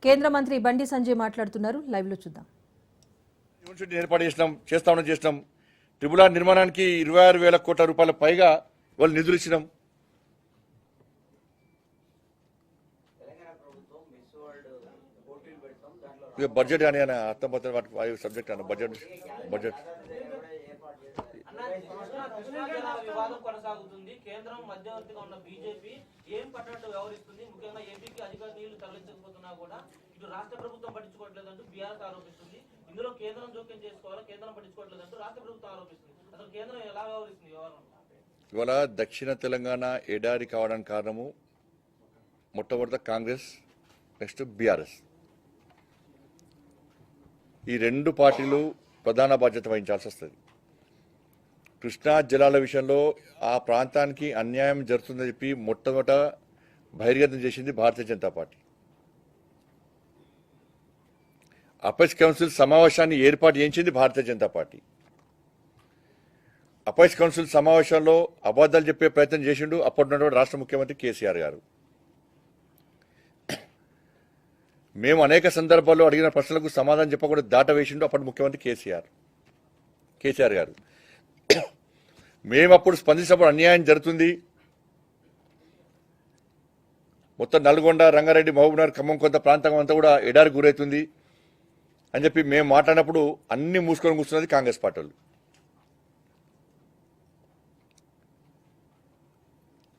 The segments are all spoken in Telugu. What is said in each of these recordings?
కేంద్ర మంత్రి బండి సంజయ్ మాట్లాడుతున్నారు. లైవ్ లో చూద్దాం. యూనివర్సిటీ ఏర్పాటు చేస్తామని ట్రిబుల్ ఆర్ నిర్మాణానికి 26,000 కోట్ల రూపాయల పైగా వాళ్ళు నిధులు ఇచ్చినాం. బడ్జెట్ కానీ అని అర్థం వాటి సబ్జెక్ట్ అన్న బడ్జెట్ వివాదం కొనసాగుతుంది. కేంద్రం మధ్యవర్తిగా ఉన్న బీజేపీ ఏం పట్టినట్టు వ్యవహరిస్తుంది. ముఖ్యంగా ఏపీకి అధిక నీళ్లు తరలించకపోతున్నా కూడా ఇటు రాష్ట్ర ప్రభుత్వం పట్టించుకోవట్లేదంటూ బీఆర్ఎస్ ఆరోపిస్తుంది. ఇందులో కేంద్రం జోక్యం చేసుకోవాలా, కేంద్రం పట్టించుకోవట్లేదంటూ రాష్ట్ర ప్రభుత్వం ఆరోపిస్తుంది. అసలు కేంద్రం ఎలా వ్యవహరిస్తుంది వ్యవహారం? ఇవాళ దక్షిణ తెలంగాణ ఎడారి కావడానికి కారణము మొట్టమొదట కాంగ్రెస్, నెక్స్ట్ బీఆర్ఎస్. ఈ రెండు పార్టీలు ప్రధాన బాధ్యత వహించాల్సి వస్తుంది. కృష్ణా జలాల విషయంలో ఆ ప్రాంతానికి అన్యాయం జరుగుతుందని చెప్పి మొట్టమొదట బహిర్గతం చేసింది Bharatiya Janata party. Apex council సమావేశాన్ని ఏర్పాటు చేయించింది Bharatiya Janata party. Apex council సమావేశంలో అబద్ధాలు చెప్పే ప్రయత్నం చేసిండు అప్పటి రాష్ట్ర ముఖ్యమంత్రి కేసీఆర్ గారు. మేము అనేక సందర్భాల్లో అడిగిన ప్రశ్నలకు సమాధానం చెప్పకుండా దాట వేసిండు అప్పటి ముఖ్యమంత్రి కేసీఆర్ గారు. మేము అప్పుడు స్పందించినప్పుడు అన్యాయం జరుగుతుంది, మొత్తం నల్గొండ, రంగారెడ్డి, మహబూబ్నగర్, ఖమ్మం కొంత ప్రాంతం అంతా కూడా ఎడారి గురవుతుంది అని చెప్పి మేము మాట్లాడినప్పుడు అన్ని మూసుకొని కూర్చున్నది కాంగ్రెస్ పార్టీ వాళ్ళు.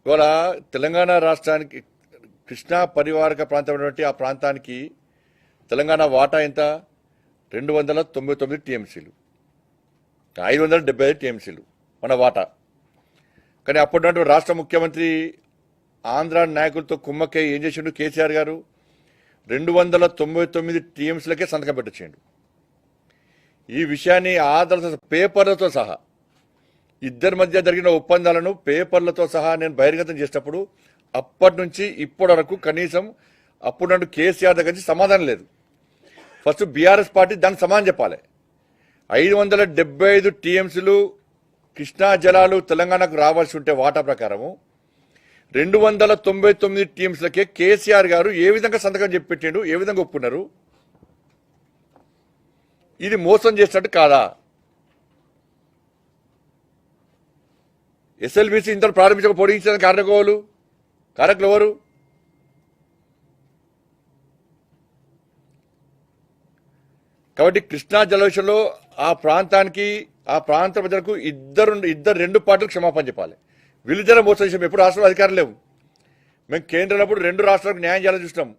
ఇవాళ తెలంగాణ రాష్ట్రానికి కృష్ణా పరివారక ప్రాంతమైనటువంటి ఆ ప్రాంతానికి తెలంగాణ వాటా ఎంత? 299 టీఎంసీలు, 575 టీఎంసీలు మన వాటా. కానీ అప్పటి రాష్ట్ర ముఖ్యమంత్రి ఆంధ్ర నాయకులతో కుమ్మక్కై ఏం చేసిండు కేసీఆర్ గారు? 299 టీఎంసీలకే సంతకం పెట్టొచ్చిండు. ఈ విషయాన్ని ఆధార పేపర్లతో సహా ఇద్దరి మధ్య జరిగిన ఒప్పందాలను పేపర్లతో సహా నేను బహిర్గతం చేసినప్పుడు అప్పటి నుంచి ఇప్పటి వరకు కనీసం అప్పుడు కేసీఆర్ దగ్గర నుంచి సమాధానం లేదు. ఫస్ట్ బీఆర్ఎస్ పార్టీ దానికి సమాధానం చెప్పాలి. 575 టీఎంసీలు కృష్ణా జలాలు తెలంగాణకు రావాల్సి ఉంటే వాటా ప్రకారము 299 టీఎంసీలకే కేసీఆర్ గారు ఏ విధంగా సంతకం చెప్పి పెట్టిండు, ఏ విధంగా ఒప్పుకున్నారు? ఇది మోసం చేసినట్టు కాదా? ఎస్ఎల్బీసీ ఇంతలో ప్రారంభించక పొడిగించడానికి కారకులు ఎవరు? కాబట్టి కృష్ణా జల విషయంలో ఆ ప్రాంతానికి, ఆ ప్రాంత ప్రజలకు రెండు పార్టీలు క్షమాపణ చెప్పాలి. వీళ్ళు జల మోసం చేసాం. ఎప్పుడు రాష్ట్రంలో అధికారం లేవు. మేము కేంద్రంలో 2 రాష్ట్రాలకు న్యాయం చేయాలని చూసినాం.